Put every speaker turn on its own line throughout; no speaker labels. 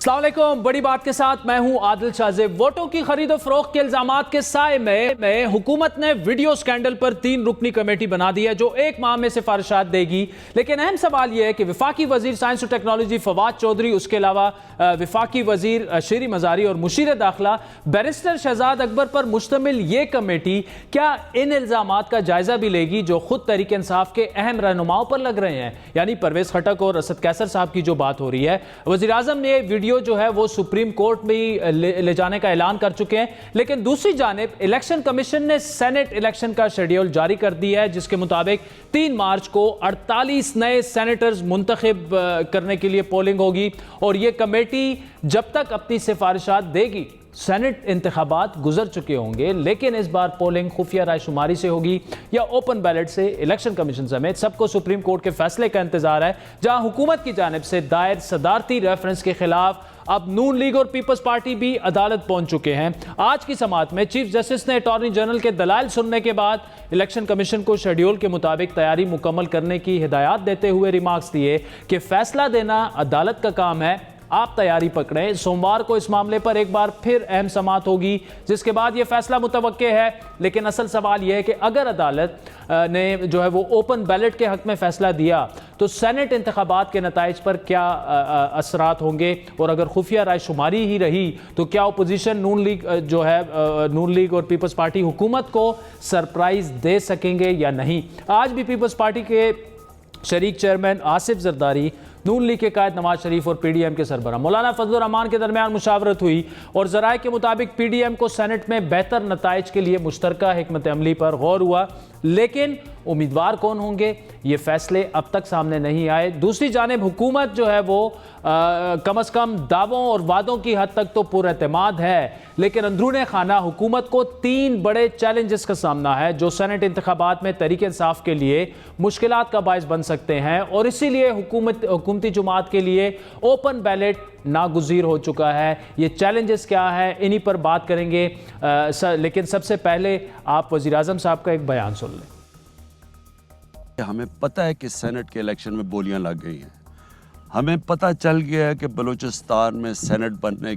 अस्सलाम वालेकुम। बड़ी बात के साथ मैं हूं आदिल शाहज़ेब। वोटों की खरीदो फरोख्त के इल्जामात के साए में हुकूमत ने वीडियो स्कैंडल पर 3 रुकनी कमेटी बना दी है जो 1 माह में सिफारिशात देगी। लेकिन अहम सवाल यह है कि वफाकी वजीर साइंस और टेक्नोलॉजी फवाद चौधरी, उसके अलावा वफाकी वजीर शेरी मजारी और मुशीर दाखिला बैरिस्टर शहजाद अकबर पर मुश्तमिल ये कमेटी क्या इन इल्जामात का जायजा भी लेगी जो खुद तहरीक इंसाफ के अहम रहनुमाओं पर लग रहे हैं, यानी परवेज खटक और असद कैसर साहब की जो बात हो रही है। वजीर आजम ने वीडियो जो है वो सुप्रीम कोर्ट में ले जाने का ऐलान कर चुके हैं। लेकिन दूसरी जानिब इलेक्शन कमीशन ने सेनेट इलेक्शन का शेड्यूल जारी कर दिया है जिसके मुताबिक 3 मार्च को 48 नए सेनेटर्स मुंतखब करने के लिए पोलिंग होगी और यह कमेटी जब तक अपनी सिफारिशात देगी सेनेट इंतखाबात गुजर चुके होंगे, लेकिन इस बार पोलिंग खुफिया राय शुमारी से होगी या ओपन बैलेट से। इलेक्शन कमीशन समेत सबको सुप्रीम कोर्ट के फैसले का इंतजार है, जहां हुकूमत की जानिब से दायर सदारती रेफरेंस के खिलाफ अब नून लीग और पीपल्स पार्टी भी अदालत पहुंच चुके हैं। आज की समाअत में चीफ जस्टिस ने अटॉर्नी जनरल के दलाइल सुनने के बाद इलेक्शन कमीशन को शेड्यूल के मुताबिक तैयारी मुकम्मल करने की हिदायत देते हुए रिमार्क्स दिए कि फैसला देना अदालत का काम है, आप तैयारी पकड़ें। सोमवार को इस मामले पर एक बार फिर अहम समाअत होगी जिसके बाद यह फैसला मुतवक्के है। लेकिन असल सवाल यह है कि अगर अदालत ने जो है वो ओपन बैलेट के हक में फैसला दिया तो सेनेट इंतखाबात के नताइज पर क्या असरात होंगे, और अगर खुफिया राय शुमारी ही रही तो क्या अपोजिशन नून लीग और पीपल्स पार्टी हुकूमत को सरप्राइज दे सकेंगे या नहीं। आज भी पीपल्स पार्टी के शरीक चेयरमैन आसिफ जरदारी, नून लीग के कायद नवाज शरीफ और पीडीएम के सरबराह मौलाना फजलुर रहमान के दरमियान मुशावरत हुई और जराये के मुताबिक पीडीएम को सेनेट में बेहतर नताइज के लिए मुश्तरका हिकमत अमली पर गौर हुआ। लेकिन उम्मीदवार कौन होंगे ये फैसले अब तक सामने नहीं आए। दूसरी जानिब हुकूमत जो है वो कम अज़ कम दावों और वादों की हद तक तो पुरएतमाद है, लेकिन अंदरूने खाना हुकूमत को 3 बड़े चैलेंजेस का सामना है जो सेनेट इंतखाबात में तहरीक इंसाफ के लिए मुश्किलात का बायस बन सकते हैं, और इसीलिए हुकूमती जमात के लिए ओपन बैलेट नागुज़ीर हो चुका है। ये चैलेंजेस क्या है, इन्हीं पर बात करेंगे। लेकिन सबसे पहले आप वज़ीर आज़म साहब का एक बयान सुन लें।
हमें पता है कि सेनेट के इलेक्शन में बोलियां लग गई हैं। हमें पता चल गया है कि बलूचिस्तान में सेनेटर बनने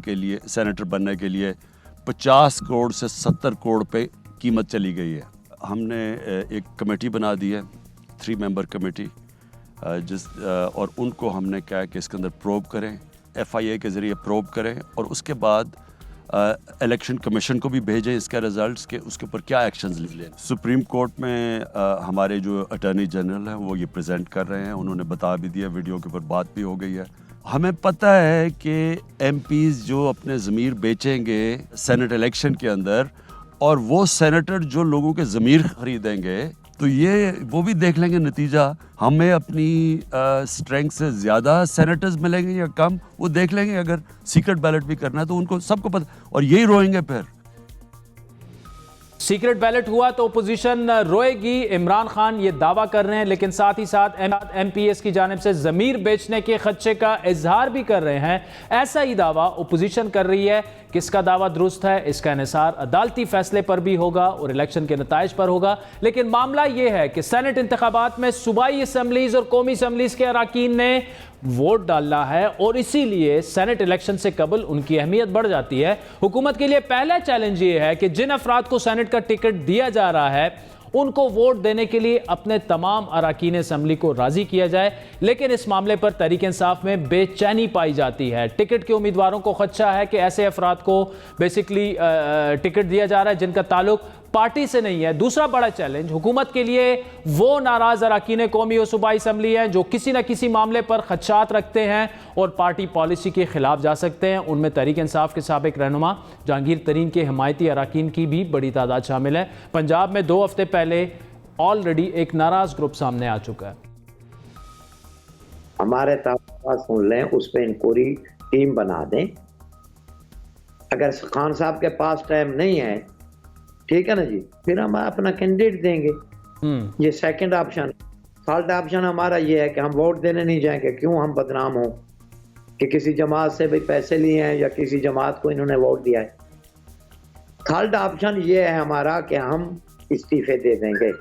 के लिए 50 करोड़ से 70 करोड़ पे कीमत चली गई है। हमने एक कमेटी बना दी है, 3 मेंबर कमेटी, और उनको हमने कहा कि इसके अंदर प्रोब करें, FIA के ज़रिए प्रोब करें और उसके बाद इलेक्शन कमीशन को भी भेजें इसका रिजल्ट्स के उसके ऊपर क्या एक्शंस लें। सुप्रीम कोर्ट में हमारे जो अटॉर्नी जनरल हैं वो ये प्रेजेंट कर रहे हैं, उन्होंने बता भी दिया, वीडियो के ऊपर बात भी हो गई है। हमें पता है कि MPs जो अपने ज़मीर बेचेंगे सेनेट इलेक्शन के अंदर, और वो सेनेटर जो लोगों के ज़मीर खरीदेंगे, तो ये वो भी देख लेंगे नतीजा। हमें अपनी स्ट्रेंथ से ज़्यादा सेनेटर्स मिलेंगे या कम, वो देख लेंगे। अगर सीक्रेट बैलेट भी करना है तो उनको सबको पता, और यही रोएंगे फिर।
सीक्रेट बैलेट हुआ तो अपोजिशन रोएगी, इमरान खान ये दावा कर रहे हैं, लेकिन साथ ही साथ MPs की जानिब से ज़मीर बेचने के खदशे का इजहार भी कर रहे हैं। ऐसा ही दावा अपोजिशन कर रही है। किसका दावा दुरुस्त है इसका इन्हिसार अदालती फैसले पर भी होगा और इलेक्शन के नताइज पर होगा। लेकिन मामला यह है कि सेनेट इंतखाबात में सूबाई असम्बलीज और कौमी असम्बलीज के अराकीन ने वोट डालना है और इसीलिए सेनेट इलेक्शन से कबल उनकी अहमियत बढ़ जाती है। हुकूमत के लिए पहला चैलेंज ये है कि जिन अफराद को सेनेट का टिकट दिया जा रहा है उनको वोट देने के लिए अपने तमाम अराकीन असम्बली को राजी किया जाए। लेकिन इस मामले पर तहरीक इंसाफ में बेचैनी पाई जाती है। टिकट के उम्मीदवारों को खदशा है कि ऐसे अफराद को बेसिकली टिकट दिया जा रहा है जिनका ताल्लुक पार्टी से नहीं है। दूसरा बड़ा चैलेंज हुकूमत के लिए वो नाराज अराकीन कौमी और सूबाई असम्बली हैं जो किसी न किसी मामले पर खदशात रखते हैं और पार्टी पॉलिसी के खिलाफ जा सकते हैं। उनमें तहरीक इंसाफ के साबिक रहनुमा जहांगीर तरीन के हिमायती अराकीन की भी बड़ी तादाद शामिल है। पंजाब में 2 हफ्ते पहले ऑलरेडी एक नाराज ग्रुप सामने आ चुका है।
हमारे ताल्लुकात सुन लें, उस पर इंक्वायरी टीम बना दें। अगर खान साहब के पास टाइम नहीं है, ठीक है ना जी, फिर हम अपना कैंडिडेट देंगे। ये सेकंड ऑप्शन। थर्ड ऑप्शन हमारा ये है कि हम वोट देने नहीं जाएंगे। क्यों हम बदनाम हो कि किसी जमात से भी पैसे लिए हैं या किसी जमात को इन्होंने वोट दिया है। थर्ड ऑप्शन ये है हमारा कि हम इस्तीफे दे देंगे।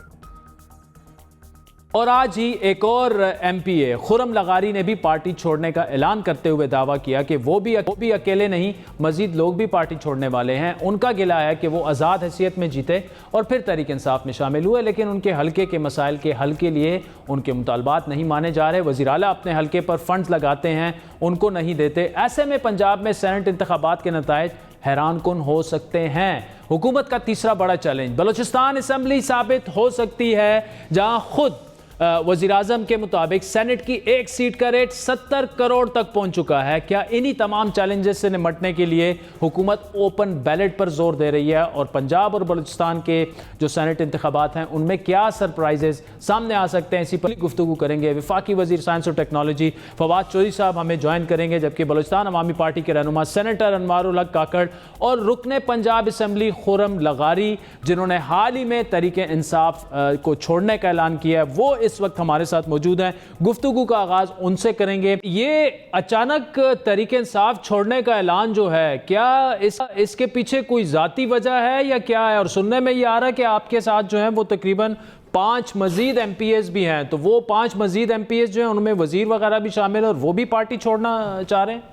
और आज ही एक और एमपीए खुरम लगारी ने भी पार्टी छोड़ने का ऐलान करते हुए दावा किया कि वो भी अकेले नहीं, मजीद लोग भी पार्टी छोड़ने वाले हैं। उनका गिला है कि वो आज़ाद हैसियत में जीते और फिर तहरीक इंसाफ में शामिल हुए, लेकिन उनके हल्के के मसाइल के हल के लिए उनके मुतालबात नहीं माने जा रहे। वज़ीर आला अपने हल्के पर फंड्स लगाते हैं, उनको नहीं देते। ऐसे में पंजाब में सेनेट इंतखाबात के नताइज हैरान कुन हो सकते हैं। हुकूमत का तीसरा बड़ा चैलेंज बलूचिस्तान असम्बली साबित हो सकती है, जहां खुद वज़ीर आज़म के मुताबिक सेनेट की एक सीट का रेट 70 करोड़ तक पहुंच चुका है। क्या इन्हीं तमाम चैलेंजेस से निपटने के लिए हुकूमत ओपन बैलेट पर जोर दे रही है? और पंजाब और बलूचिस्तान के जो सेनेट इंतखाबात हैं उनमें क्या सरप्राइजेस सामने आ सकते हैं, इसी पर गुफ्तगू करेंगे। वफाकी वज़ीर साइंस और टेक्नोलॉजी फवाद चौधरी साहब हमें ज्वाइन करेंगे, जबकि बलूचिस्तान अवामी पार्टी के रहनुमा सेनेटर अनवारुल हक काकड़ और रुकने पंजाब असम्बली खुरम लगारी, जिन्होंने हाल ही में तहरीक इंसाफ को छोड़ने का ऐलान किया है, वो इस वक्त हमारे साथ मौजूद हैं। गुफ्तगू का आगाज उनसे करेंगे। ये अचानक तहरीक इंसाफ छोड़ने का ऐलान जो है, क्या इसके पीछे कोई जाती वजह है या क्या है? और सुनने में ये आ रहा है कि आपके साथ जो है वो तकरीबन 5 मजीद एमपीएस भी हैं, तो वो 5 मजीद एमपीएस जो हैं उनमें वजीर वगैरह भी शामिल है और वो भी पार्टी छोड़ना चाह रहे हैं।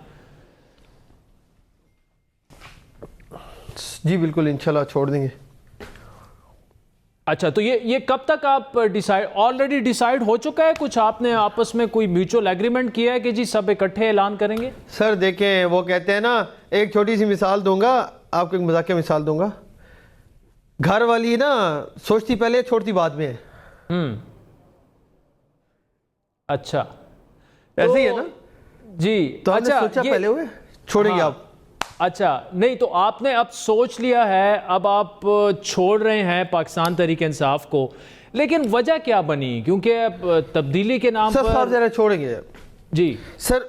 जी बिल्कुल, इंशाल्लाह छोड़ देंगे।
अच्छा, तो ये कब तक आप ऑलरेडी डिसाइड हो चुका है? कुछ आपने आपस में कोई म्यूचुअल एग्रीमेंट किया है कि जी सब इकट्ठे ऐलान करेंगे?
सर देखें, वो कहते हैं ना, एक छोटी सी मिसाल दूंगा आपको, एक मजाकिया मिसाल दूंगा। घर वाली ना सोचती पहले छोड़ती बाद में है।
अच्छा,
ऐसे ही है ना
जी।
तो हमने
अच्छा,
सोचा पहले हुए छोड़ेंगे
हाँ,
आप।
अच्छा, नहीं तो आपने अब सोच लिया है, अब आप छोड़ रहे हैं पाकिस्तान तहरीक इंसाफ को, लेकिन वजह क्या बनी? क्योंकि तब्दीली के नाम
सर
पर
जरा छोड़ेंगे
जी
सर।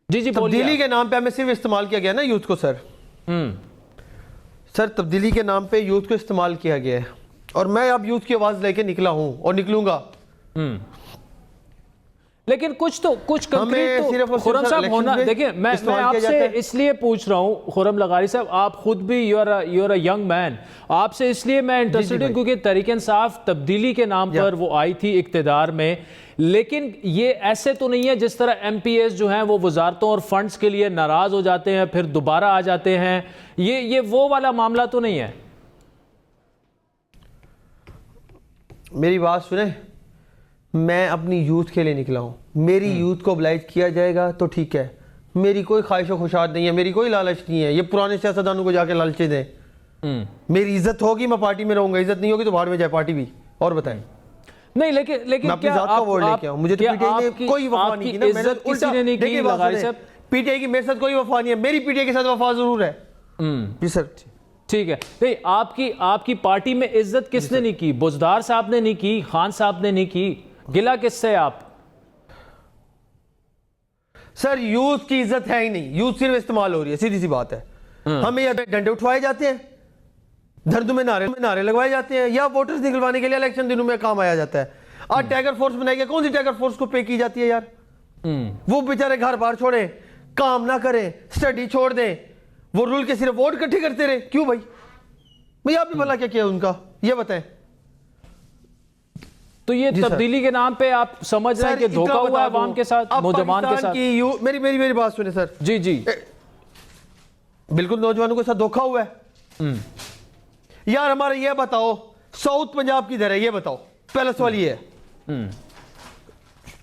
जी
तब्दीली के नाम पे हमें सिर्फ इस्तेमाल किया गया ना यूथ को सर। सर तब्दीली के नाम पे यूथ को इस्तेमाल किया गया है, और मैं अब यूथ की आवाज लेके निकला हूं और निकलूंगा।
लेकिन कुछ कंक्रीट तो खुरम साहब होना। देखिए, मैं आपसे इसलिए पूछ रहा हूं खुरम लगारी साहब, आप खुद भी you are a young man, आपसे इसलिए मैं इंटरेस्टेड हूं क्योंकि तहरीक इंसाफ तब्दीली के नाम पर वो आई थी इक्तिदार में, लेकिन ये ऐसे तो नहीं है जिस तरह एमपीएस जो हैं वो वजारतों और फंड्स के लिए नाराज हो जाते हैं फिर दोबारा आ जाते हैं। ये वो वाला मामला तो नहीं है।
मेरी बात सुने, मैं अपनी यूथ के लिए निकला हूँ। मेरी यूथ को oblige किया जाएगा तो ठीक है, मेरी कोई ख्वाहिश ख्वाहिशात नहीं है, मेरी कोई लालच नहीं है। ये पुराने सियासतदानों को जाके लालचे दें। मेरी इज्जत होगी मैं पार्टी में रहूंगा, इज्जत नहीं होगी तो भाड़ में जाए पार्टी भी। और बताएं।
नहीं, लेकिन
क्या आप लेके आऊं? मुझे तो पीटीआई ने कोई वफा नहीं की ना। मैंने
किसी ने नहीं की लगारी साहब।
पीटीआई की मेरे साथ कोई वफा नहीं है, मेरी पीटीआई के साथ वफा जरूर है। जी सर,
ठीक है। नहीं, आपकी पार्टी में इज्जत किसने नहीं की? बुजदार साहब ने नहीं की, खान साहब ने नहीं की, गिला किससे आप?
सर यूथ की इज्जत है ही नहीं, यूथ सिर्फ इस्तेमाल हो रही है, सीधी सी बात है। हमें या डंडे उठवाए जाते हैं, धरदू में नारे लगवाए जाते हैं, या वोटर्स निकलवाने के लिए इलेक्शन दिनों में काम आया जाता है। आज टैगर फोर्स बनाई गई, कौन सी टैगर फोर्स को पे की जाती है यार? वो बेचारे घर बार छोड़े, काम ना करें, स्टडी छोड़ दें, वो रूल के सिर्फ वोट इकट्ठे करते रहे। क्यों भाई आप भी भला क्या किया उनका, ये बताएं।
तो ये तब्दीली के नाम पे आप समझ रहे हैं कि धोखा हुआ है अवाम के साथ, नौजवान के साथ?
मेरी बात सुने सर।
जी
बिल्कुल नौजवानों के साथ धोखा हुआ है। यार हमारा ये बताओ, साउथ पंजाब किधर है ये बताओ, पहला सवाल ये है।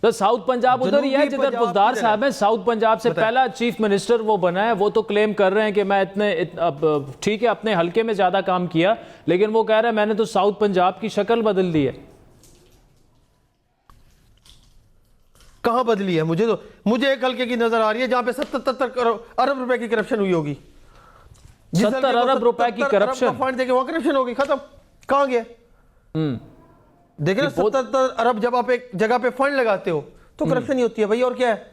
तो साउथ पंजाब उधर ही है जिधर बुजदार साहब है। साउथ पंजाब से पहला चीफ मिनिस्टर वो बना है। वो तो क्लेम कर रहे हैं कि मैं ठीक है अपने हल्के में ज्यादा काम किया, लेकिन वो कह रहे हैं मैंने तो साउथ पंजाब की शक्ल बदल दी है।
कहां बदली है? मुझे एक हल्के की नजर आ रही है जहां पे 77 अरब रुपए की करप्शन हुई होगी।
70 अरब रुपए की करप्शन
फंड देके वहां करप्शन होगी, खत्म। कहां गया? देखिए 77 अरब जब आप एक जगह पे फंड लगाते हो तो करप्शन ही होती है भाई, और क्या है?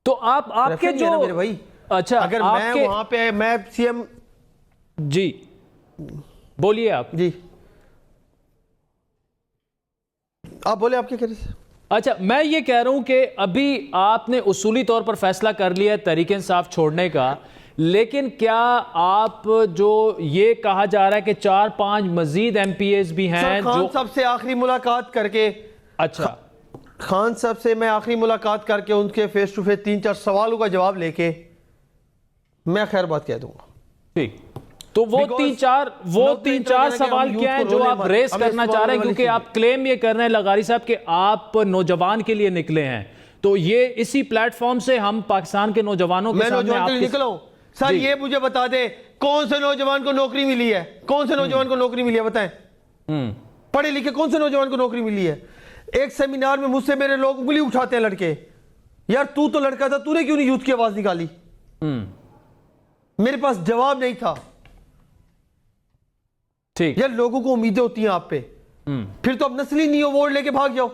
तो आपके जो
मेरे भाई,
अच्छा,
अगर मैं वहां पे मैं सीएम।
जी बोलिए आप।
जी आप बोले, आप क्या कह रहे थे?
अच्छा, मैं ये कह रहा हूं कि अभी आपने उसूली तौर पर फैसला कर लिया है तहरीक इंसाफ छोड़ने का, लेकिन क्या आप जो ये कहा जा रहा है कि 4-5 मजीद MPAs भी हैं
खान
जो
साहब से आखिरी मुलाकात करके,
अच्छा
खान साहब से मैं आखिरी मुलाकात करके उनके फेस टू फेस 3-4 सवालों का जवाब लेके मैं खैर बात कह दूंगा।
ठीक, तो वो तीन चार सवाल क्या हैं जो आप रेस करना चाह रहे हैं? क्योंकि आप क्लेम ये कर रहे हैं लगारी साहब कि आप नौजवान के लिए निकले हैं, तो ये इसी प्लेटफॉर्म से हम पाकिस्तान के नौजवानों के सामने आपके
निकला हूं सर। ये मुझे बता दे कौन से नौजवान को नौकरी मिली है, कौन से नौजवान को नौकरी मिली है बताएं। पढ़े लिखे कौन से नौजवान को नौकरी मिली है? एक सेमिनार में मुझसे मेरे लोग उंगली उठाते हैं लड़के, यार तू तो लड़का था, तूने क्यों नहीं यूथ की आवाज निकाली? मेरे पास जवाब नहीं था।
ठीक,
यार लोगों को उम्मीदें होती हैं आप पे, फिर तो अब नस्ली नहीं अवार्ड लेके भाग जाओ।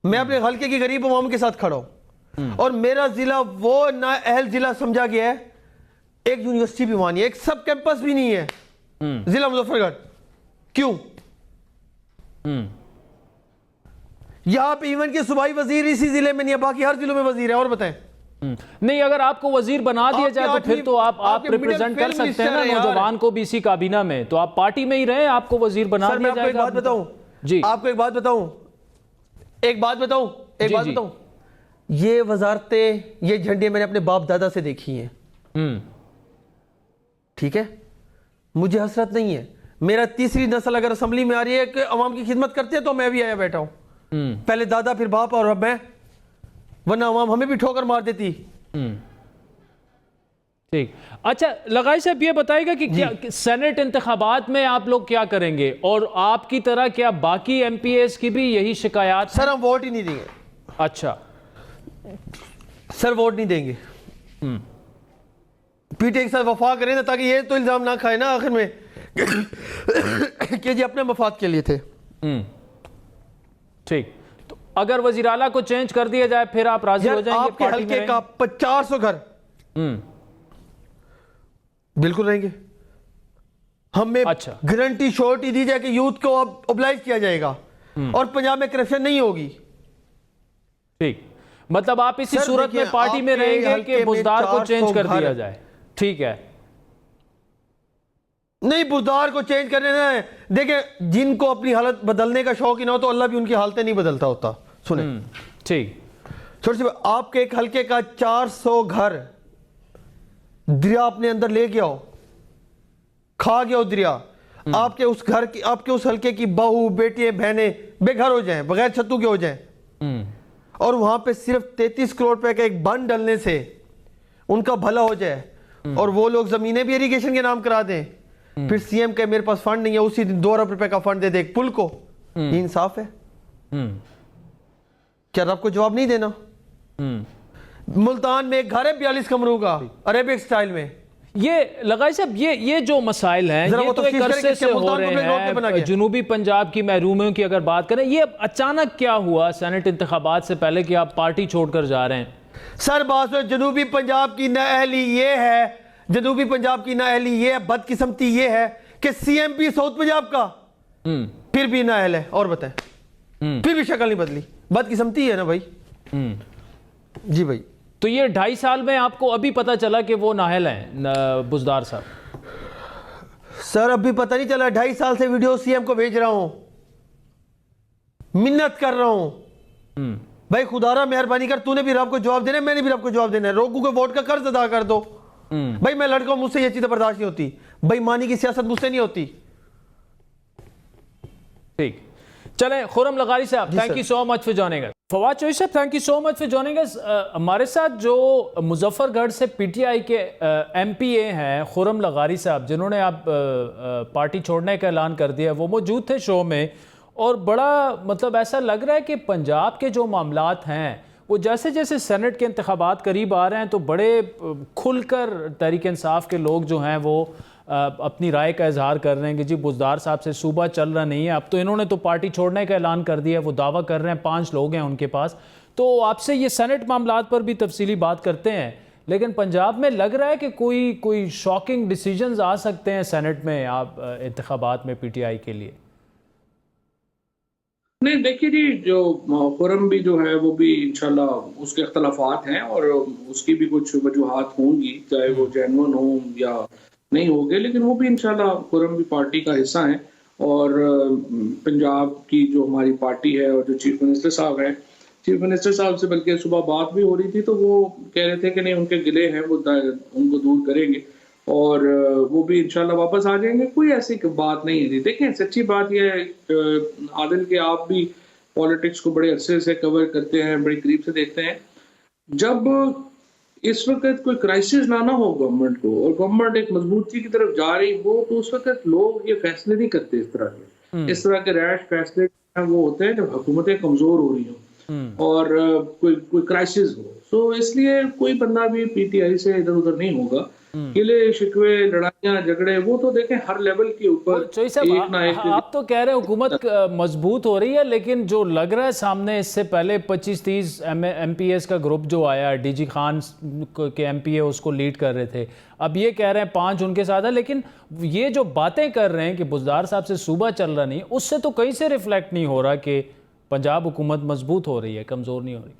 मैं अपने हल्के की गरीब अवाम के साथ खड़ा हूं और मेरा जिला वो नाअहल जिला समझा गया है। एक यूनिवर्सिटी भी वहां नहीं है, एक सब कैंपस भी नहीं है जिला मुजफ्फरगढ़। क्यों? यहां पे इवन के सूबाई वजीर इसी जिले में नहीं है, बाकी हर जिलों में वजीर है। और बताएं,
नहीं अगर आपको वजीर बना दिया जाए तो फिर तो आप रिप्रेजेंट कर सकते हैं ना नौजवान को भी इसी काबीना में, तो आप पार्टी में ही रहे, आपको वजीर बना दिया जाएगा।
एक बात बताऊं
जी,
आपको एक बात बताऊं, ये वजारतें, ये झंडे मैंने अपने बाप दादा से देखी हैं। ठीक है, मुझे हसरत नहीं है। मेरा तीसरी नस्ल अगर असेंबली में आ रही है कि अवाम की खिदमत करते हैं तो मैं भी आया बैठा हूं। पहले दादा फिर बाप और अब मैं, वरना अवाम हमें भी ठोकर मार देती।
ठीक, अच्छा लगाई साहब ये बताइएगा कि क्या सेनेट इंतखाबात में आप लोग क्या करेंगे, और आपकी तरह क्या बाकी MPAs की भी यही शिकायत?
सर हम वोट ही नहीं देंगे।
अच्छा
सर वोट नहीं देंगे। पीटीआई के साथ वफा करें ना, ताकि ये तो इल्जाम ना खाए ना आखिर में कि जी अपने मफाद के लिए थे।
ठीक, तो अगर वजीर आला को चेंज कर दिया जाए फिर आप राजी हो जाएंगे?
आपके हल्के का 400 घर बिल्कुल रहेंगे। हमें
अच्छा,
गारंटी श्योरिटी दी जाए कि यूथ को अब ओबलाइज किया जाएगा और पंजाब में करप्शन नहीं होगी।
ठीक, मतलब आप इसी सूरत में पार्टी में रहेंगे कि बुजदार को चेंज कर दिया जाए? ठीक है,
नहीं बुजदार को चेंज करने ना, देखिए जिनको अपनी हालत बदलने का शौक ही ना हो तो अल्लाह भी उनकी हालतें नहीं बदलता होता। सुने,
ठीक,
छोटी सी आपके एक हल्के का 400 घर दरिया अपने अंदर ले गया हो, खा गया हो दरिया। आपके उस घर की, आपके उस हल्के की बहू बेटी बहनें बेघर हो जाएं, बगैर छत्तू के हो जाएं, और वहां पे सिर्फ 33 करोड़ रुपए का एक बंद डलने से उनका भला हो जाए और वो लोग जमीनें भी इरिगेशन के नाम करा दें, फिर सीएम के मेरे पास फंड नहीं है, उसी दिन 2 अरब रुपए का फंड दे दे एक पुल को। ये इंसाफ है? क्या आपको जवाब नहीं देना? मुल्तान में एक घर है 42 कमरों का अरेबिक स्टाइल में।
ये लगाई साहब ये जो मसाइल हैं ये तो एक अरसे से हो रहे हैं। जनूबी पंजाब की महरूमियों की अगर बात करें, ये अचानक क्या हुआ सेनेट इंतखाबात से पहले कि आप पार्टी छोड़कर जा रहे हैं?
सर बात जनूबी पंजाब की नाअहली ये है, जनूबी पंजाब की नाअहली ये है, बदकिस्मती ये है कि सीएम भी साउथ पंजाब का फिर भी नाअहल है। और बताएं, फिर भी शक्ल नहीं बदली, बदकिस्मती है ना भाई। जी भाई,
तो ये 2.5 साल में आपको अभी पता चला कि वो नाअहल हैं बुजदार साहब?
सर अभी पता नहीं चला, 2.5 साल से वीडियो सीएम को भेज रहा हूं, मिन्नत कर रहा हूं भाई खुदारा मेहरबानी कर, तूने भी रब को जवाब देना है, मैंने भी रब को जवाब देना है, लोगों को वोट का कर्ज अदा कर दो। भाई मैं लड़का हूं, मुझसे ये चीजें बर्दाश्त नहीं होती, बेईमानी की सियासत मुझसे नहीं होती।
ठीक, चलें खुर्रम लगारी sahab, thank you so much for joining us. Fawad Chaudhry sahab, thank you so much for joining us. हमारे साथ जो मुजफ्फरगढ़ से पीटीआई के MPA हैं खुर्रम लगारी साहब, जिन्होंने आप पार्टी छोड़ने का ऐलान कर दिया, वो मौजूद थे शो में, और बड़ा मतलब ऐसा लग रहा है कि पंजाब के जो मामलात हैं वो जैसे जैसे सेनेट के इंतखाबात करीब आ रहे हैं तो बड़े खुलकर तहरीक इंसाफ के लोग जो हैं वो अपनी राय का इजहार कर रहे हैं कि जी बुजदार साहब से सूबा चल रहा नहीं है। अब तो इन्होंने तो पार्टी छोड़ने का ऐलान कर दिया है, वो दावा कर रहे हैं, 5 लोग हैं उनके पास। तो आपसे ये सेनेट मामलात पर भी तफसीली बात करते हैं, लेकिन पंजाब में लग रहा है कि कोई शॉकिंग डिसीजंस आ सकते हैं सेनेट में आप इंतखाबात में PTI के लिए।
नहीं देखिए जी, जो खुर्रम भी जो है वो भी इंशाल्लाह उसके अख्तलाफात हैं और उसकी भी कुछ वजूहात होंगी, चाहे वो जेन्युइन हो या नहीं होंगे, लेकिन वो भी इंशाल्लाह खुर्रम भी पार्टी का हिस्सा है। और पंजाब की जो हमारी पार्टी है और जो चीफ मिनिस्टर साहब हैं, चीफ मिनिस्टर साहब से बल्कि सुबह बात भी हो रही थी, तो वो कह रहे थे कि नहीं उनके गिले हैं वो उनको दूर करेंगे और वो भी इंशाल्लाह वापस आ जाएंगे। कोई ऐसी बात नहीं है जी। देखें, सच्ची बात यह है आदिल के, आप भी पॉलिटिक्स को बड़े अरसे से कवर करते हैं, बड़ी करीब से देखते हैं। जब इस वक्त कोई क्राइसिस ना हो गवर्नमेंट को और गवर्नमेंट एक मजबूती की तरफ जा रही हो, तो उस वक्त लोग ये फैसले नहीं करते इस तरह के। इस तरह के रैश फैसले वो होते हैं जब हुकूमतें कमजोर हो रही हो और कोई क्राइसिस हो। तो इसलिए कोई बंदा भी पीटीआई से इधर उधर नहीं होगा। किले शिकवे लड़ाइयां झगड़े वो तो देखें हर लेवल के ऊपर एक ना एक।
आप तो कह रहे हैं हुकूमत मजबूत हो रही है, लेकिन जो लग रहा है सामने, इससे पहले 25-30 MPS का ग्रुप जो आया, डीजी खान के MPA उसको लीड कर रहे थे, अब ये कह रहे हैं 5 उनके साथ है। लेकिन ये जो बातें कर रहे हैं कि बुज़दार साहब से सूबा चल रहा नहीं, उससे तो कहीं से रिफ्लेक्ट नहीं हो रहा कि पंजाब हुकूमत मजबूत हो रही है, कमज़ोर नहीं हो रही।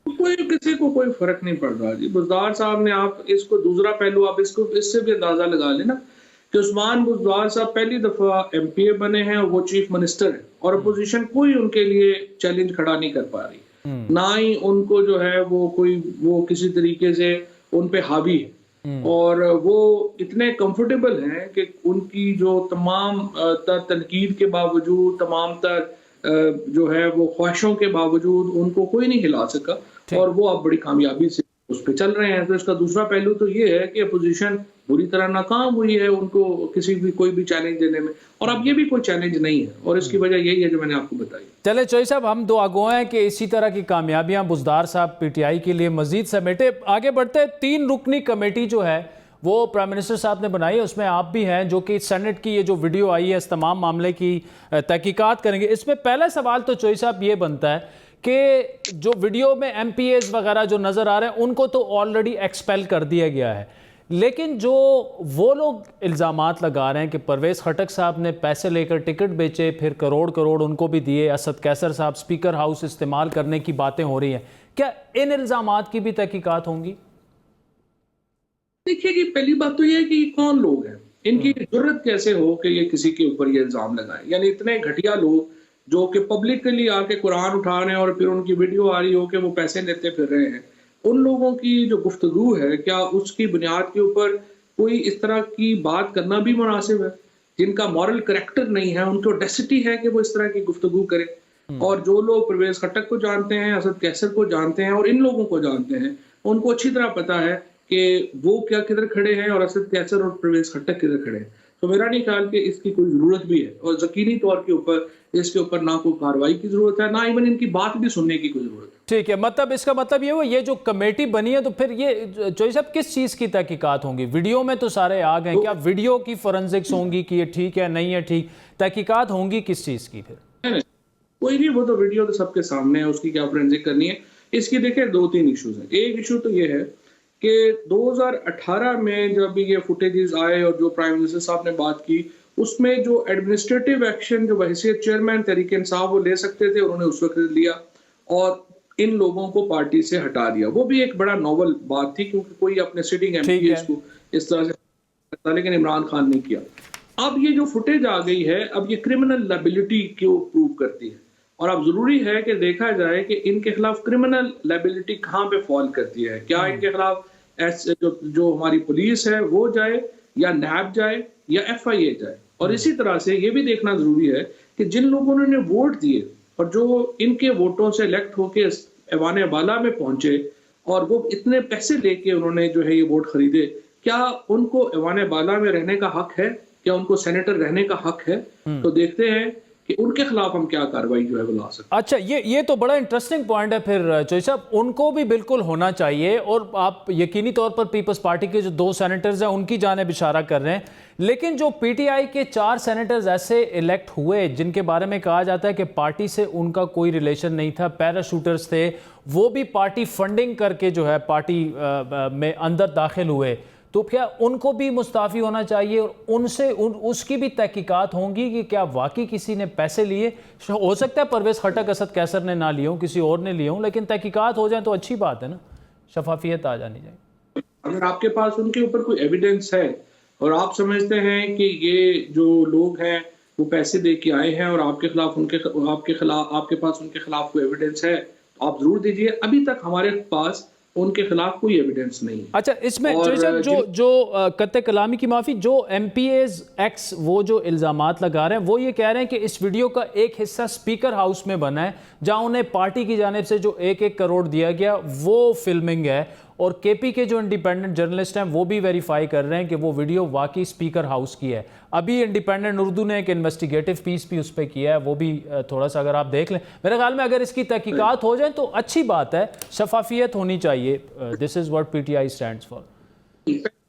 कोई किसी को कोई फर्क नहीं पड़ रहा जी। बुज़दार साहब ने, आप इसको दूसरा पहलू आप इसको इससे भी अंदाजा लगा लेना कि उस्मान बुज़दार साहब पहली दफा MPA बने हैं और वो चीफ मिनिस्टर है और अपोजिशन कोई उनके लिए चैलेंज खड़ा नहीं कर पा रही, ना ही उनको जो है वो किसी तरीके से उन पे हावी है। और वो इतने कंफर्टेबल हैं कि उनकी जो तमाम तर तनकीद के बावजूद, तमाम तर जो है वो ख्वाहिशों के बावजूद उनको कोई नहीं हिला सका और वो अब बड़ी कामयाबी से उस पर चल रहे हैं। तो इसका दूसरा पहलू तो ये है कि अपोजिशन बुरी तरह नाकाम हुई है उनको कोई भी चैलेंज देने में, और अब ये भी कोई चैलेंज नहीं है और इसकी वजह यही है जो मैंने आपको बताई।
चले चोई साहब, हम दुआ गो हैं कि इसी तरह की कामयाबियां बुज़दार साहब PTI के लिए मजीद समेटे। आगे बढ़ते, 3 रुकनी कमेटी जो है वो प्राइम मिनिस्टर साहब ने बनाई है, उसमें आप भी हैं, जो कि सेनेट की ये जो वीडियो आई है इस तमाम मामले की तहकीकात करेंगे। इसमें पहला सवाल तो चोई साहब ये बनता है कि जो वीडियो में MPAs वगैरह जो नज़र आ रहे हैं उनको तो ऑलरेडी एक्सपेल कर दिया गया है, लेकिन जो वो लोग इल्ज़ामात लगा रहे हैं कि परवेज़ खटक साहब ने पैसे लेकर टिकट बेचे, फिर करोड़ उनको भी दिए, असद कैसर साहब स्पीकर हाउस इस्तेमाल करने की बातें हो रही हैं, क्या इन इल्ज़ामात की भी तहकीकात होंगी?
देखिए कि पहली बात तो ये है कि कौन लोग हैं, इनकी जरूरत कैसे हो कि ये किसी के ऊपर ये इल्जाम लगाएं। यानी इतने घटिया लोग जो कि पब्लिकली आके कुरान उठा रहे हैं और फिर उनकी वीडियो आ रही हो कि वो पैसे लेते फिर रहे हैं, उन लोगों की जो गुफ्तगू है, क्या उसकी बुनियाद के ऊपर कोई इस तरह की बात करना भी मुनासिब है? जिनका मॉरल करैक्टर नहीं है, उनको ऑडेसिटी है कि वो इस तरह की गुफ्तगू करें। और जो लोग परवेज खट्टक को जानते हैं, असद कैसर को जानते हैं और इन लोगों को जानते हैं, उनको अच्छी तरह पता है कि वो क्या किधर खड़े हैं और असद कैसर और परवेज खट्टक किधर खड़े हैं। तो मेरा नहीं ख्याल कि इसकी कोई जरूरत भी है और यकीनी तौर के ऊपर इसके ऊपर ना कोई कार्रवाई की जरूरत है, ना इवन इनकी बात भी सुनने की कोई जरूरत है।
ठीक है, मतलब इसका मतलब ये हुआ, ये जो कमेटी बनी है तो फिर ये चोई साहब किस चीज की तहकीकात होंगी? वीडियो में तो सारे आ गए, क्या वीडियो की फोरेंसिक्स होंगी कि ये ठीक है नहीं है ठीक, तहकीकात होंगी किस चीज की? फिर
कोई नहीं, वो तो वीडियो तो सबके सामने है, उसकी क्या फोरेंसिक करनी है। इसकी देखिए 2-3 इश्यूज हैं। एक इशू तो ये है कि 2018 में जब ये फुटेजेस आए और जो प्राइम मिनिस्टर साहब ने बात की, उसमें जो एडमिनिस्ट्रेटिव एक्शन जो बहैसियत चेयरमैन तहरीक इंसाफ वो ले सकते थे, उन्होंने उस वक्त लिया और इन लोगों को पार्टी से हटा दिया। वो भी एक बड़ा नॉवल बात थी क्योंकि कोई अपने सिटिंग MPs को इस तरह से, लेकिन इमरान खान ने किया। अब ये जो फुटेज आ गई है, अब ये क्रिमिनल लायबिलिटी को प्रूव करती है और अब जरूरी है कि देखा जाए कि इनके खिलाफ क्रिमिनल लायबिलिटी कहाँ पे फॉल करती है। क्या इनके खिलाफ जो हमारी पुलिस है वो जाए, या NAB जाए, या FIA जाए। और इसी तरह से ये भी देखना जरूरी है कि जिन लोगों ने वोट दिए और जो इनके वोटों से इलेक्ट होके ऐवान बाला में पहुंचे और वो इतने पैसे लेके उन्होंने जो है ये वोट खरीदे, क्या उनको ऐवान बाला में रहने का हक है? क्या उनको सेनेटर रहने का हक है? तो देखते हैं कि उनके खिलाफ हम क्या कार्रवाई जो है वो ला सकते हैं।
अच्छा, ये तो बड़ा इंटरेस्टिंग पॉइंट है फिर चोई साहब, उनको भी बिल्कुल होना चाहिए। और आप यकीनी तौर पर पीपल्स पार्टी के जो 2 सेनेटर्स हैं उनकी जानिब इशारा कर रहे हैं, लेकिन जो PTI के 4 सेनेटर्स ऐसे इलेक्ट हुए जिनके बारे में कहा जाता है कि पार्टी से उनका कोई रिलेशन नहीं था, पैराशूटर्स थे, वो भी पार्टी फंडिंग करके जो है पार्टी में अंदर दाखिल हुए, तो क्या उनको भी मुस्ताफ़ी होना चाहिए और उनसे उसकी भी तहकीकात होंगी कि क्या वाकई किसी ने पैसे लिए? हो सकता है परवेज़ खटक असद कैसर ने ना लिए हों, किसी और ने लिए हों, लेकिन तहकीकात हो जाए तो अच्छी बात है ना, शफाफियत आ जानी चाहिए।
अगर आपके पास उनके ऊपर कोई एविडेंस है और आप समझते हैं कि ये जो लोग हैं वो पैसे दे के आए हैं और आपके पास उनके खिलाफ कोई एविडेंस है, तो आप जरूर दीजिए। अभी तक हमारे पास उनके खिलाफ कोई एविडेंस नहीं है।
अच्छा, इसमें जो कत्ते कलामी की माफ़ी, जो MPAs एक्स वो जो इल्ज़ामात लगा रहे हैं वो ये कह रहे हैं कि इस वीडियो का एक हिस्सा स्पीकर हाउस में बना है जहां उन्हें पार्टी की जानिब से जो 1-1 करोड़ दिया गया वो फिल्मिंग है, और KP के जो इंडिपेंडेंट जर्नलिस्ट हैं वो भी वेरीफाई कर रहे हैं कि वो वीडियो वाकई स्पीकर हाउस की है। अभी इंडिपेंडेंट उर्दू ने एक इन्वेस्टिगेटिव पीस भी उस पर किया है, वो भी थोड़ा सा अगर आप देख लें, मेरे ख्याल में अगर इसकी तहकीकात हो जाए तो अच्छी बात है, शफाफियत होनी चाहिए। This is what PTI stands for.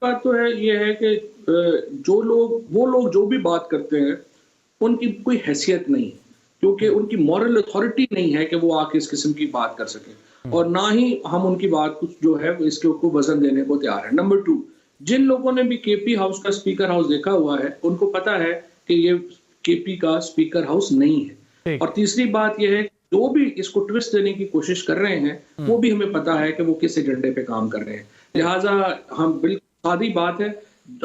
बात तो है ये है कि वो लोग जो भी बात करते हैं उनकी कोई हैसियत नहीं, क्योंकि उनकी मॉरल अथॉरिटी नहीं है कि वो आके इस किस्म की बात कर सके, और ना ही हम उनकी बात कुछ जो है इसके को वजन देने को तैयार है। नंबर 2, जिन लोगों ने भी KP हाउस का स्पीकर हाउस देखा हुआ है उनको पता है कि ये KP का स्पीकर हाउस नहीं है। और तीसरी बात यह है, जो भी इसको ट्विस्ट देने की कोशिश कर रहे हैं वो भी हमें पता है कि वो किस एजेंडे पे काम कर रहे हैं। लिहाजा हम बिल्कुल सादी बात है,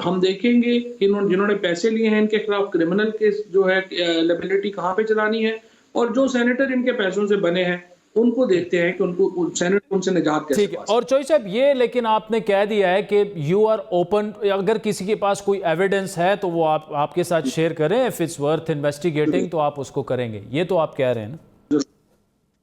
हम देखेंगे कि जिन्होंने पैसे लिए हैं इनके खिलाफ क्रिमिनल केस जो है लायबिलिटी कहाँ पे चलानी है, और जो सेनेटर इनके पैसों से बने हैं उनको देखते हैं कि उनको सेनेट उनसे निजात कैसे।
ठीक है, और चोई साहब ये लेकिन आपने कह दिया है कि यू आर ओपन, अगर किसी के पास कोई एविडेंस है तो वो आपके साथ शेयर करें, इफ इट्स वर्थ इन्वेस्टिगेटिंग तो आप उसको करेंगे, ये तो आप कह रहे हैं ना?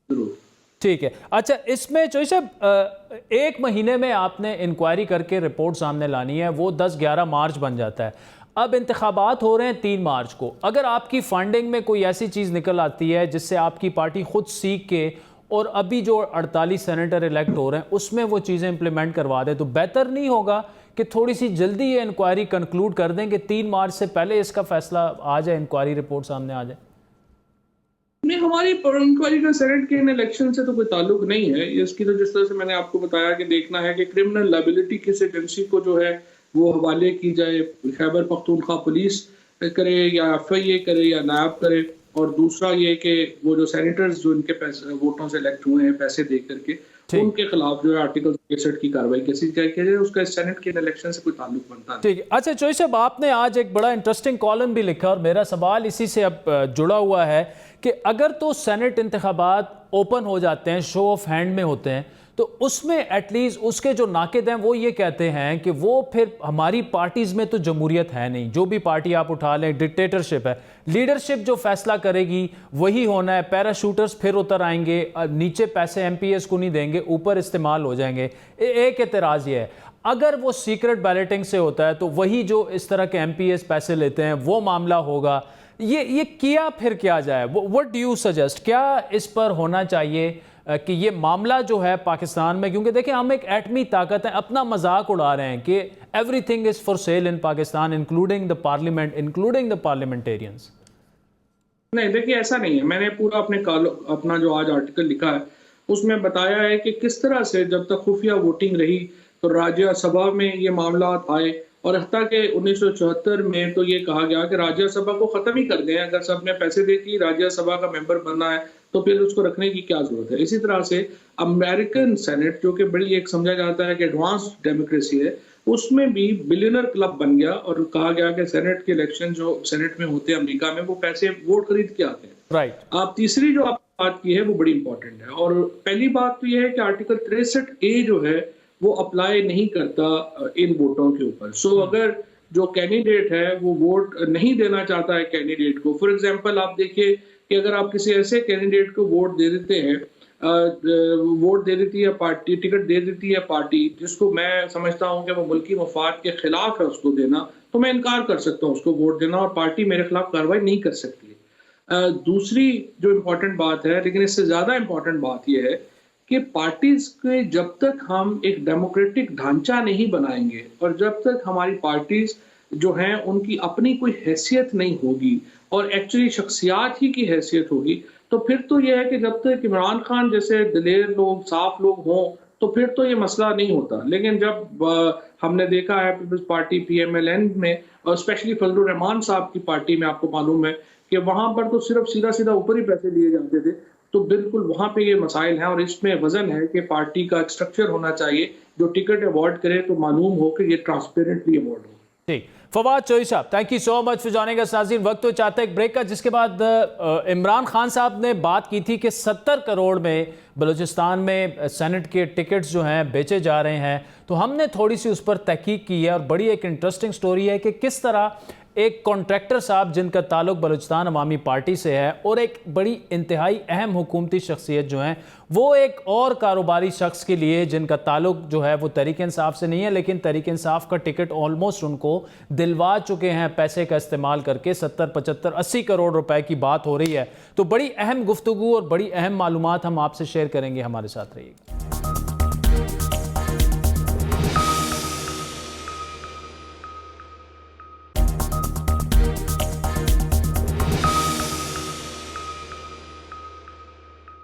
जरूर।
ठीक है। अच्छा, इसमें चोई साहब 1 महीने में आपने इंक्वायरी करके रिपोर्ट सामने लानी है, वो 10-11 मार्च बन जाता है। अब इंतखाबात हो रहे हैं 3 मार्च को। अगर आपकी फंडिंग में कोई ऐसी चीज़ निकल आती है जिससे आपकी पार्टी खुद सीख के और अभी जो 48 सेनेटर इलेक्ट हो रहे हैं उसमें वो चीज़ें इंप्लीमेंट करवा दे, तो बेहतर नहीं होगा कि थोड़ी सी जल्दी ये इंक्वायरी कंक्लूड कर दें कि 3 मार्च से पहले इसका फैसला आ जाए, इंक्वायरी रिपोर्ट सामने आ जाए?
नहीं, हमारी इंक्वायरी का सेनेट के इन इलेक्शन से तो कोई ताल्लुक नहीं है। इसकी तो जिस तरह से मैंने आपको बताया कि देखना है कि क्रिमिनल लायबिलिटी किस एजेंसी को जो है वो हवाले की जाए, खैबर पख्तूनख्वा पुलिस करे या FIA करे या नायब करे, और दूसरा ये कि वो जो सेनेटर्स जो इनके पैसे वोटों से इलेक्ट हुए हैं पैसे दे करके, उनके खिलाफ जो है आर्टिकल 63 की कार्रवाई कैसी जाए, उसका सेनेट के इलेक्शन से कोई ताल्लुक बनता नहीं।
ठीक है। अच्छा चोई साहब, आपने आज एक बड़ा इंटरेस्टिंग कॉलम भी लिखा और मेरा सवाल इसी से अब जुड़ा हुआ है कि अगर तो सेनेट इंतखाबात ओपन हो जाते हैं, शो ऑफ हैंड में होते हैं, तो उसमें एटलीस्ट उसके जो नाकिद हैं वो ये कहते हैं कि वो फिर हमारी पार्टीज़ में तो जमहूरियत है नहीं, जो भी पार्टी आप उठा लें डिक्टेटरशिप है, लीडरशिप जो फैसला करेगी वही होना है, पैराशूटर्स फिर उतर आएंगे, नीचे पैसे MPAs को नहीं देंगे, ऊपर इस्तेमाल हो जाएंगे। एक एतराज़ ये है, अगर वो सीक्रेट बैलेटिंग से होता है तो वही जो इस तरह के MPAs पैसे लेते हैं वो मामला होगा। ये किया फिर क्या जाए? व्हाट डू यू सजेस्ट, क्या इस पर होना चाहिए कि ये मामला जो है पाकिस्तान में, क्योंकि देखिए हम एक एटमी ताकत है, अपना मजाक उड़ा रहे हैं कि everything is for sale in Pakistan including the parliament, including the parliamentarians.
नहीं, देखिए ऐसा नहीं है। मैंने पूरा अपना जो आज आर्टिकल लिखा है उसमें बताया है कि किस तरह से जब तक खुफिया वोटिंग रही तो राज्यसभा में ये मामला आए, और हत्ता के 1974 में तो ये कहा गया कि राज्यसभा को खत्म ही कर दें, अगर सब ने पैसे दे के राज्यसभा का मेंबर बनना है तो फिर उसको रखने की क्या जरूरत है। इसी तरह से अमेरिकन सेनेट जो कि बड़ी एक समझा जाता है कि एडवांस डेमोक्रेसी है, उसमें भी बिलियनर क्लब बन गया और कहा गया कि सेनेट के इलेक्शन जो सेनेट में होते हैं अमेरिका में, वो पैसे वोट खरीद के आते हैं।
राइट।
आप तीसरी जो आपने बात की है वो बड़ी इंपॉर्टेंट है, और पहली बात तो यह है कि आर्टिकल 63A जो है वो अप्लाई नहीं करता इन वोटों के ऊपर। सो अगर जो कैंडिडेट है वो वोट नहीं देना चाहता है कैंडिडेट को, फॉर एग्जांपल आप देखिए कि अगर आप किसी ऐसे कैंडिडेट को वोट दे देते हैं, वोट दे देती है पार्टी, टिकट दे देती है पार्टी जिसको मैं समझता हूं कि वो मुल्की मफाद के खिलाफ है उसको देना, तो मैं इनकार कर सकता हूं उसको वोट देना और पार्टी मेरे खिलाफ कार्रवाई नहीं कर सकती। दूसरी जो इम्पोर्टेंट बात है, लेकिन इससे ज्यादा इम्पोर्टेंट बात यह है कि पार्टीज के जब तक हम एक डेमोक्रेटिक ढांचा नहीं बनाएंगे और जब तक हमारी पार्टीज जो हैं उनकी अपनी कोई हैसियत नहीं होगी और एक्चुअली शख्सियात ही की हैसियत होगी, तो फिर तो यह है कि जब तक इमरान खान जैसे दिलेर लोग, साफ लोग हों तो फिर तो ये मसला नहीं होता। लेकिन जब हमने देखा है पीपल्स पार्टी PMLN में और स्पेशली फजलुर रहमान साहब की पार्टी में, आपको मालूम है कि वहां पर तो सिर्फ सीधा सीधा ऊपर ही पैसे लिए जाते थे, तो बिल्कुल वहां पे ये मसाइल हैं। और इसमें वजन है कि पार्टी का एक स्ट्रक्चर होना चाहिए जो टिकट अवॉर्ड करे तो मालूम हो कि ये ट्रांसपेरेंटली अवॉर्ड हो।
ठीक, Fawad Chaudhry sahab, thank you so much for joining us. नाज़रीन, वक्त तो चाहता है एक ब्रेक का, जिसके बाद इमरान खान साहब ने बात की थी कि 70 करोड़ में बलूचिस्तान में सेनेट के टिकट्स जो हैं बेचे जा रहे हैं। तो हमने थोड़ी सी उस पर तहकीक की है और बड़ी एक इंटरेस्टिंग स्टोरी है कि किस तरह एक कॉन्ट्रैक्टर साहब जिनका ताल्लुक बलूचिस्तान अवामी पार्टी से है और एक बड़ी इंतहाई अहम हुकूमती शख्सियत जो हैं वो एक और कारोबारी शख्स के लिए जिनका ताल्लुक जो है वो तहरीक इंसाफ से नहीं है, लेकिन तहरीक इंसाफ का टिकट ऑलमोस्ट उनको दिलवा चुके हैं पैसे का इस्तेमाल करके। 70, 75, 80 करोड़ रुपए की बात हो रही है। तो बड़ी अहम गुफ्तगू और बड़ी अहम मालूमात हम आपसे शेयर करेंगे, हमारे साथ रहिएगा।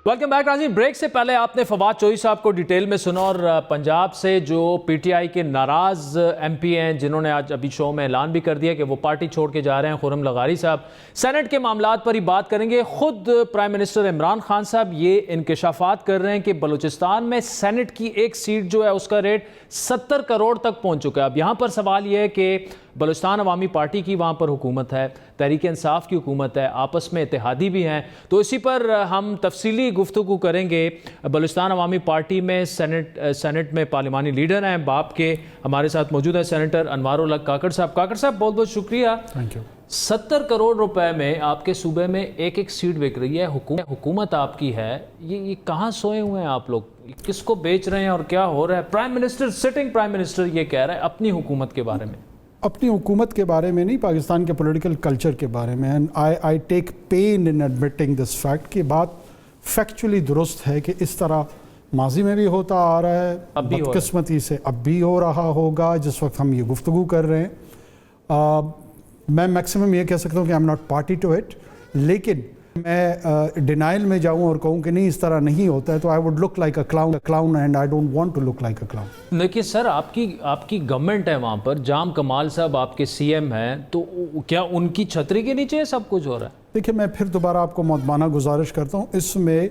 Welcome back. राजी, ब्रेक से पहले आपने फवाद चौधरी साहब को डिटेल में सुना और पंजाब से जो PTI के नाराज़ MP हैं जिन्होंने आज अभी शो में ऐलान भी कर दिया कि वो पार्टी छोड़ के जा रहे हैं, खुर्रम लगारी साहब। सेनेट के मामलात पर ही बात करेंगे। खुद प्राइम मिनिस्टर इमरान खान साहब ये इंकशाफात कर रहे हैं कि बलूचिस्तान में सेनेट की एक सीट जो है उसका रेट 70 करोड़ तक पहुँच चुका है। अब यहाँ पर सवाल ये है कि बलूचिस्तान अवामी पार्टी की वहाँ पर हुकूमत है, तहरीक इंसाफ की हुकूमत है, आपस में इत्तेहादी भी हैं। तो इसी पर हम तफसीली गुफ्तगू करेंगे। बलूचिस्तान अवामी पार्टी में सेनेट में पार्लिमानी लीडर हैं बाप के, हमारे साथ मौजूद है सेनेटर अनवारुल हक काकड़ साहब। काकड़ साहब, बहुत बहुत शुक्रिया।
Thank you.
70 करोड़ रुपए में आपके सूबे में एक एक सीट बिक रही है, हुकूमत आपकी है, ये कहाँ सोए हुए हैं आप लोग? किसको बेच रहे हैं और क्या हो रहा है? Prime minister, sitting prime minister ये कह रहा है अपनी हुकूमत के बारे में।
अपनी हुकूमत के बारे में नहीं, पाकिस्तान के पॉलिटिकल कल्चर के बारे में। And I take pain in admitting this fact कि बात फैक्चुअली दुरुस्त है कि इस तरह माजी में भी होता आ रहा है, बदकिस्मती से अब भी हो रहा होगा जिस वक्त हम ये गुफ्तगू कर रहे हैं। मैं मैक्सिमम ये कह सकता हूँ कि I am not party to it, लेकिन मैं डिनाइल में जाऊं और कहूं कि नहीं इस तरह नहीं होता है तो I would look like a clown and I don't want to look like a clown.
देखिए सर, आपकी गवर्नमेंट है वहाँ पर, जाम कमाल साहब आपके CM हैं, तो क्या उनकी छतरी के नीचे सब कुछ हो रहा है?
देखिए, मैं फिर दोबारा आपको मौदमाना गुजारिश करता हूँ, इसमें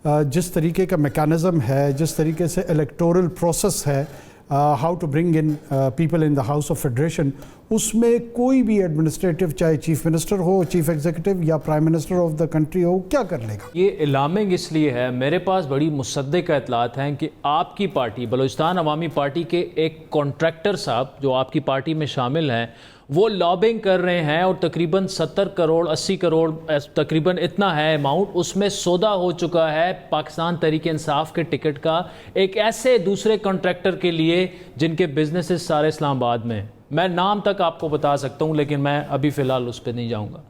जिस तरीके का मैकेनिज़्म है, जिस तरीके से इलेक्टोरल प्रोसेस है, how to bring in people in the house of federation, उसमें कोई भी एडमिनिस्ट्रेटिव, चाहे चीफ मिनिस्टर हो, चीफ एग्जीक्यूटिव या prime minister of the country हो, क्या कर लेगा?
ये इलामिंग इसलिए है, मेरे पास बड़ी मुसद्दिक़ इत्तलात हैं कि आपकी पार्टी, बलूचिस्तान अवामी पार्टी के एक कॉन्ट्रैक्टर साहब जो आपकी पार्टी में शामिल हैं, वो लॉबिंग कर रहे हैं और तकरीबन 70 करोड़ 80 करोड़ तकरीबन इतना है अमाउंट, उसमें सौदा हो चुका है पाकिस्तान तहरीक इंसाफ के टिकट का एक ऐसे दूसरे कॉन्ट्रैक्टर के लिए जिनके बिजनेसेस सारे इस्लामाबाद में। मैं नाम तक आपको बता सकता हूं, लेकिन मैं अभी फ़िलहाल उस पर नहीं जाऊंगा।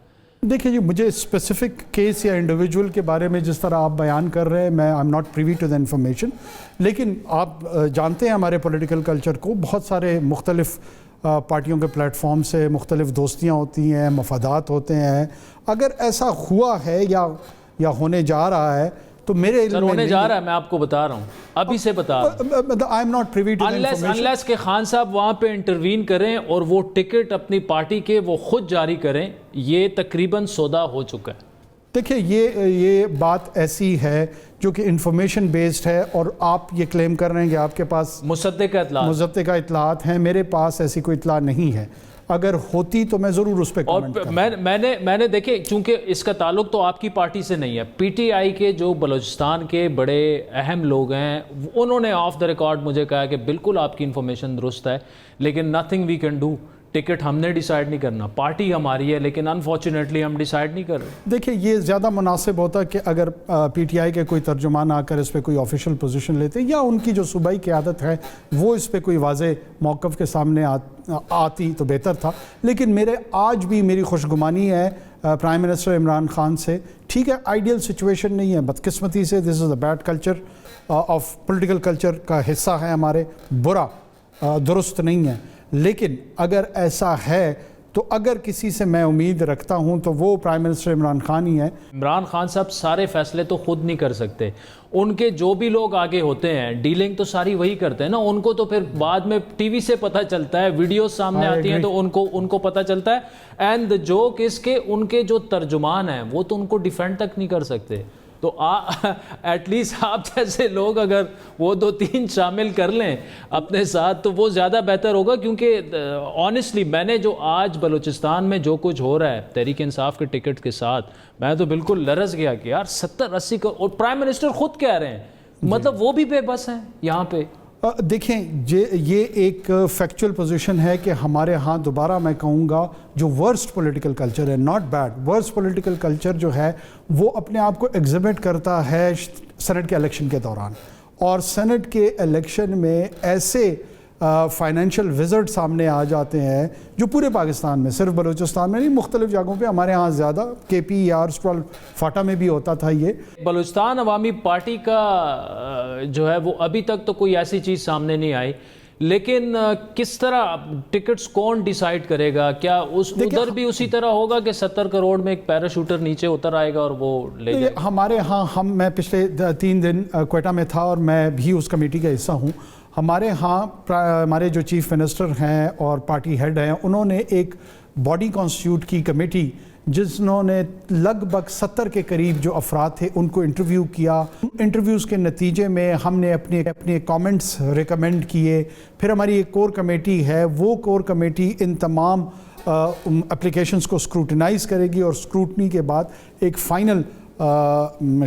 देखिए जी, मुझे स्पेसिफिक केस या इंडिविजुअल के बारे में जिस तरह आप बयान कर रहे हैं, मैं I am not privy to the information, लेकिन आप जानते हैं हमारे पॉलिटिकल कल्चर को, बहुत सारे मुख्तलिफ पार्टियों के प्लेटफॉर्म से मुख्तलिफ दोस्तियाँ होती हैं, मफादात होते हैं। अगर ऐसा हुआ है या होने जा रहा है तो मेरे
सर होने जा रहा है, मैं आपको बता रहा हूँ, अभी से बता रहा हूँ।
I am not privy to
unless के खान साहब वहाँ पे इंटरवीन करें और वो टिकट अपनी पार्टी के वो खुद जारी करें, ये तकरीबन सौदा हो चुका है।
देखिए, ये बात ऐसी है जो कि इंफॉर्मेशन बेस्ड है और आप ये क्लेम कर रहे हैं कि आपके पास मुसद्दिक़ा इत्तलात हैं। मेरे पास ऐसी कोई इत्तला नहीं है, अगर होती तो मैं ज़रूर उस पर कमेंट
करूंगा। मैंने देखिए, चूंकि इसका ताल्लुक तो आपकी पार्टी से नहीं है, PTI के जो बलूचिस्तान के बड़े अहम लोग हैं उन्होंने ऑफ द रिकॉर्ड मुझे कहा कि बिल्कुल आपकी इंफॉर्मेशन दुरुस्त है, लेकिन nothing we can do. Ticket हमने डिसाइड नहीं करना, पार्टी हमारी है, लेकिन अनफॉर्चुनेटली हम डिसाइड नहीं कर रहे।
देखिए, ये ज़्यादा मुनासिब होता कि अगर PTI के कोई तर्जुमान आकर इस पर कोई ऑफिशियल पोजीशन लेते या उनकी जो सूबाई क़यादत है वो इस पर कोई वाज़े मौक़िफ़ के सामने आती तो बेहतर था। लेकिन आज भी मेरी खुशगुमानी है प्राइम मिनिस्टर इमरान खान से। ठीक है, आइडियल सिचुएशन नहीं है, बदकिस्मती से this is a bad culture of political culture का हिस्सा है हमारे, बुरा दुरुस्त नहीं है, लेकिन अगर ऐसा है तो अगर किसी से मैं उम्मीद रखता हूं तो वो प्राइम मिनिस्टर इमरान खान ही है।
इमरान खान साहब सारे फैसले तो खुद नहीं कर सकते, उनके जो भी लोग आगे होते हैं डीलिंग तो सारी वही करते हैं ना। उनको तो फिर बाद में टीवी से पता चलता है, वीडियो सामने आती हैं तो उनको पता चलता है। एंड द जोक इसके उनके जो तर्जुमान हैं वो तो उनको डिफेंड तक नहीं कर सकते। तो एटलीस्ट आप जैसे लोग अगर वो 2-3 शामिल कर लें अपने साथ तो वो ज़्यादा बेहतर होगा, क्योंकि ऑनेस्टली मैंने जो आज बलूचिस्तान में जो कुछ हो रहा है तहरीक इंसाफ के टिकट के साथ, मैं तो बिल्कुल लरस गया कि यार 70-80 करोड़, और प्राइम मिनिस्टर खुद कह रहे हैं, मतलब वो भी बेबस हैं यहाँ पे।
देखें ये एक फैक्चुअल पोजीशन है कि हमारे यहाँ दोबारा मैं कहूँगा जो वर्स्ट पॉलिटिकल कल्चर है, not bad, worst political culture जो है वो अपने आप को एग्जिबिट करता है सेनेट के इलेक्शन के दौरान। और सेनेट के इलेक्शन में ऐसे फाइनेंशियल विज़र्ड सामने आ जाते हैं जो पूरे पाकिस्तान में, सिर्फ बलूचिस्तान में नहीं, मुख्तलिफ जगहों पे, हमारे यहाँ ज़्यादा KP यार फाटा में भी होता था ये।
बलूचिस्तान अवामी पार्टी का जो है वो अभी तक तो कोई ऐसी चीज़ सामने नहीं आई, लेकिन किस तरह टिकट्स कौन डिसाइड करेगा? क्या उधर भी उसी तरह होगा कि 70 करोड़ में एक पैराशूटर नीचे उतर आएगा और वो ले जाएगा?
हमारे यहाँ मैं पिछले 3 दिन क्वेटा में था और मैं भी उस कमेटी का हिस्सा हूँ। हमारे यहाँ हमारे जो चीफ मिनिस्टर हैं और पार्टी हेड हैं उन्होंने एक बॉडी कॉन्स्टिट्यूट की कमेटी जिन्होंने लगभग 70 के करीब जो अफराद थे उनको इंटरव्यू किया। इंटरव्यूज़ के नतीजे में हमने अपने कमेंट्स रिकमेंड किए। फिर हमारी एक कोर कमेटी है, वो कोर कमेटी इन तमाम एप्लीकेशंस को स्क्रूटनाइज करेगी और स्क्रूटनी के बाद एक फ़ाइनल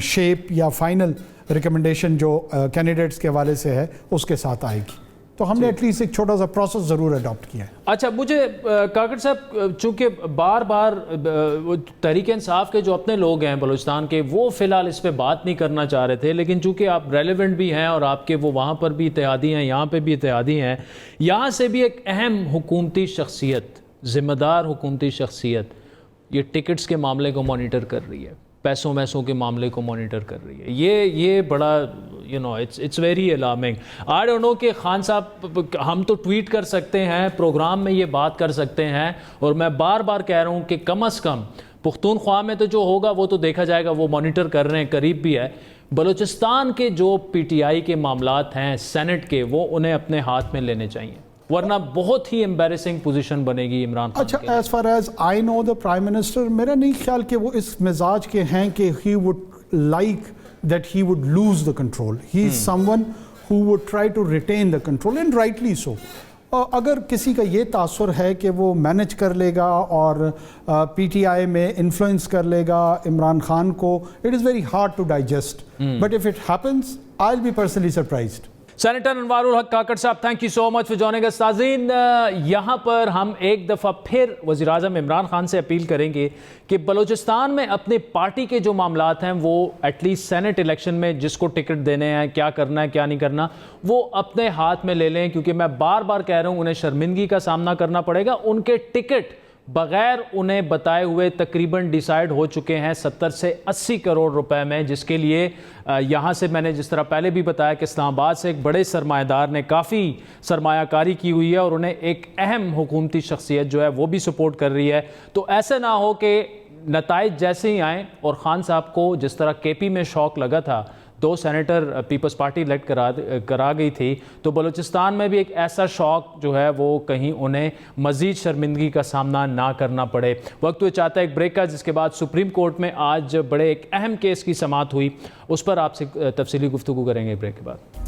शेप या फाइनल रिकमेंडेशन जो कैंडिडेट्स के हवाले से है उसके साथ आएगी। तो हमने एटलीस्ट एक छोटा सा प्रोसेस ज़रूर अडॉप्ट किया है।
अच्छा, मुझे काकड़ साहब, चूँकि बार बार तहरीक इंसाफ के जो अपने लोग हैं बलूचिस्तान के, वो फ़िलहाल इस पर बात नहीं करना चाह रहे थे, लेकिन चूँकि आप रेलेवेंट भी हैं और आपके वो वहाँ पर भी इत्तेहादी हैं, यहाँ पर भी इत्तेहादी हैं, यहाँ से भी एक अहम हुकूमती शख्सियत, ज़िम्मेदार हुकूमती शख्सियत ये टिकट्स के मामले को मॉनिटर कर रही है, पैसों के मामले को मॉनिटर कर रही है। ये बड़ा it's very alarming. I don't know कि खान साहब, हम तो ट्वीट कर सकते हैं, प्रोग्राम में ये बात कर सकते हैं, और मैं बार बार कह रहा हूँ कि कम अज़ कम पुख्तूनख्वा में तो जो होगा वो तो देखा जाएगा, वो मॉनिटर कर रहे हैं, करीब भी है। बलूचिस्तान के जो PTI के मामलात हैं सेनेट के, वो उन्हें अपने हाथ में लेने चाहिए, वरना बहुत ही एम्बैरेसिंग पोजीशन बनेगी इमरान खान।
अच्छा, as far as I know the prime minister, मेरा नहीं ख्याल कि वो इस मिजाज के हैं कि he would like that he would lose the control. He is someone who would try to retain the control and rightly so. अगर किसी का ये तासुर है कि वो मैनेज कर लेगा और PTI में इन्फ्लुएंस कर लेगा इमरान खान को, it is very hard to digest, but if it happens I will be personally surprised.
Senator Anwarul Haq Kakar साहब, thank you so much for joining us. नाज़रीन, यहाँ पर हम एक दफ़ा फिर वज़ीर आज़म इमरान खान से अपील करेंगे कि बलूचिस्तान में अपनी पार्टी के जो मामलात हैं वो एटलीस्ट सेनेट इलेक्शन में जिसको टिकट देने हैं, क्या करना है क्या नहीं करना, वो अपने हाथ में ले लें, क्योंकि मैं बार बार कह रहा हूँ उन्हें शर्मिंदगी का सामना करना पड़ेगा। उनके टिकट बगैर उन्हें बताए हुए तकरीबन डिसाइड हो चुके हैं 70 से 80 करोड़ रुपए में, जिसके लिए यहाँ से मैंने जिस तरह पहले भी बताया कि इस्लामाबाद से एक बड़े सरमाएदार ने काफ़ी सरमायाकारी की हुई है और उन्हें एक अहम हुकूमती शख्सियत जो है वो भी सपोर्ट कर रही है। तो ऐसे ना हो कि नताइज जैसे ही आएँ, और ख़ान साहब को जिस तरह KP में शौक लगा था, 2 सेनेटर पीपल्स पार्टी इलेक्ट करा गई थी, तो बलूचिस्तान में भी एक ऐसा शौक जो है वो कहीं उन्हें मज़ीद शर्मिंदगी का सामना ना करना पड़े। वक्त वो चाहता है एक ब्रेक का, जिसके बाद सुप्रीम कोर्ट में आज बड़े एक अहम केस की समाअत हुई, उस पर आपसे तफसीली गुफ्तगू करेंगे ब्रेक के बाद।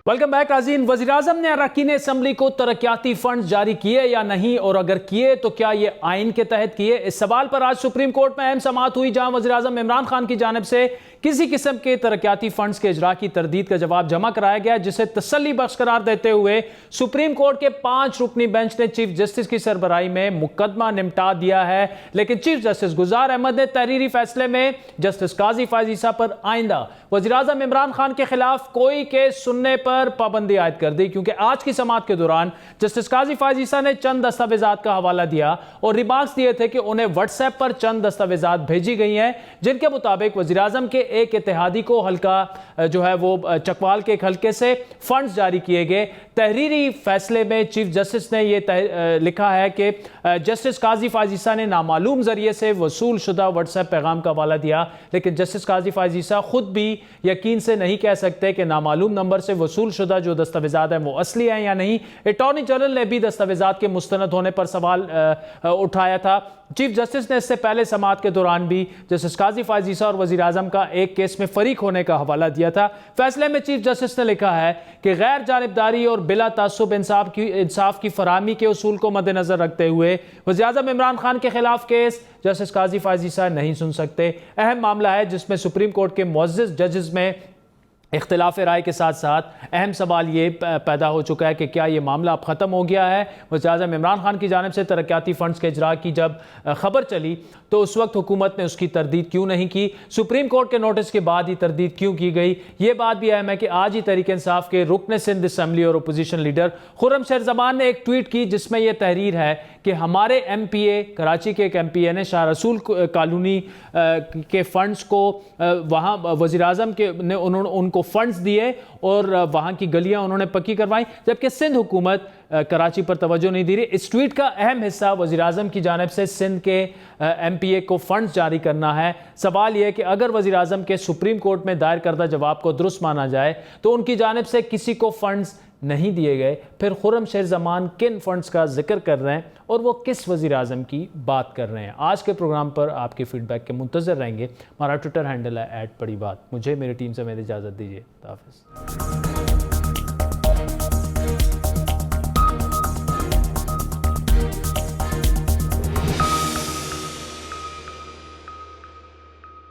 वेलकम बैक नाज़रीन। वज़ीर-ए-आज़म ने अरकान असम्बली को तरक्याती फंड जारी किए या नहीं, और अगर किए तो क्या ये आइन के तहत किए? इस सवाल पर आज सुप्रीम कोर्ट में अहम समाअत हुई, जहां वज़ीर-ए-आज़म इमरान खान की जानिब से किसी किस्म के तरक्याती फंड्स के इजरा की तरदीद का जवाब जमा कराया गया, जिसे तसल्ली बख्श करार देते हुए सुप्रीम कोर्ट के 5 रुकनी बेंच ने चीफ जस्टिस की सरबराही में मुकदमा निपटा दिया है। लेकिन चीफ जस्टिस गुलजार अहमद ने तहरीरी फैसले में जस्टिस काजी फायज़ ईसा पर आइंदा वज़ीर-ए-आज़म इमरान खान के खिलाफ कोई केस सुनने पर पर पाबंदी आयद कर दी, क्योंकि आज की समाअत के दौरान जस्टिस काजी फायज ईसा ने चंद दस्तावेजात का हवाला दिया और रिमार्क्स दिए थे कि उन्हें व्हाट्सएप पर चंद दस्तावेजात भेजी गई हैं जिनके मुताबिक वज़ीर-ए-आज़म के एक इत्तेहादी को हल्का जो है वो चकवाल के एक हल्के से फंड्स जारी किए गए। तहरीरी फैसले में चीफ जस्टिस ने यह लिखा है कि जस्टिस काजी फायज ईसा ने नामालूम जरिए से वसूल शुदा व्हाट्सएप पैगाम का हवाला दिया, लेकिन जस्टिस काजी फायज ईसा खुद भी यकीन से नहीं कह सकते कि नामालूम नंबर से वसूल शुदा जो दस्तावेजात हैं वो असली हैं या नहीं। अटॉर्नी जनरल ने भी दस्तावेजात के मुस्तनद होने पर सवाल उठाया था। चीफ जस्टिस ने इससे पहले समाअत के दौरान भी जस्टिस काजी फायज ईसा और वज़ीर-ए-आज़म का एक केस में फरीक होने का हवाला दिया था। फैसले में चीफ जस्टिस ने लिखा है कि गैर जानिबदारी और बिला तासुब इंसाफ की फराहमी के उसूल को मद्देनजर रखते हुए वज़ीर-ए-आज़म इमरान खान के खिलाफ केस जस्टिस काजी फायज ईसा नहीं सुन सकते। अहम मामला है जिसमें सुप्रीम कोर्ट के मुअज़्ज़ज़ जजेस में इख्तिलाफ राय के साथ साथ अहम सवाल ये पैदा हो चुका है कि क्या ये मामला अब ख़त्म हो गया है। वज़ीर-ए-आज़म इमरान खान की जानिब से तरक्याती फ़ंड्स के इजरा की जब खबर चली तो उस वक्त हुकूमत ने उसकी तरदीद क्यों नहीं की, सुप्रीम कोर्ट के नोटिस के बाद ही तरदीद क्यों की गई। ये बात भी अहम है कि आज ही तहरीक इंसाफ के रुकन सिंध असम्बली और अपोजिशन लीडर खुर्रम शेर ज़मान ने एक ट्वीट की जिसमें यह तहरीर है कि हमारे MPA कराची के एक MPA ने शाह रसूल कॉलोनी के फ़ंड्स को वहाँ वज़ीर-ए-आज़म के ने उनको फ़ंड्स दिए और वहाँ की गलियाँ उन्होंने पक्की करवाई, जबकि सिंध हुकूमत कराची पर तवज्जो नहीं दे रही। इस ट्वीट का अहम हिस्सा वज़ीर-ए-आज़म की जानिब से सिंध के MPA को फ़ंड्स जारी करना है। सवाल यह है कि अगर वज़ीर-ए-आज़म के सुप्रीम कोर्ट में दायर करदा जवाब को दुरुस्त माना जाए तो उनकी जानिब से किसी को फ़ंड्स नहीं दिए गए, फिर खुर्रम शेर ज़मान किन फ़ंड्स का जिक्र कर रहे हैं और वो किस वज़ीर-ए-आज़म की बात कर रहे हैं। आज के प्रोग्राम पर आपके फीडबैक के मुंतज़र रहेंगे। हमारा ट्विटर हैंडल है @बड़ी बात। मुझे मेरी टीम से मेरी इजाज़त दीजिए। हाफ़िज़।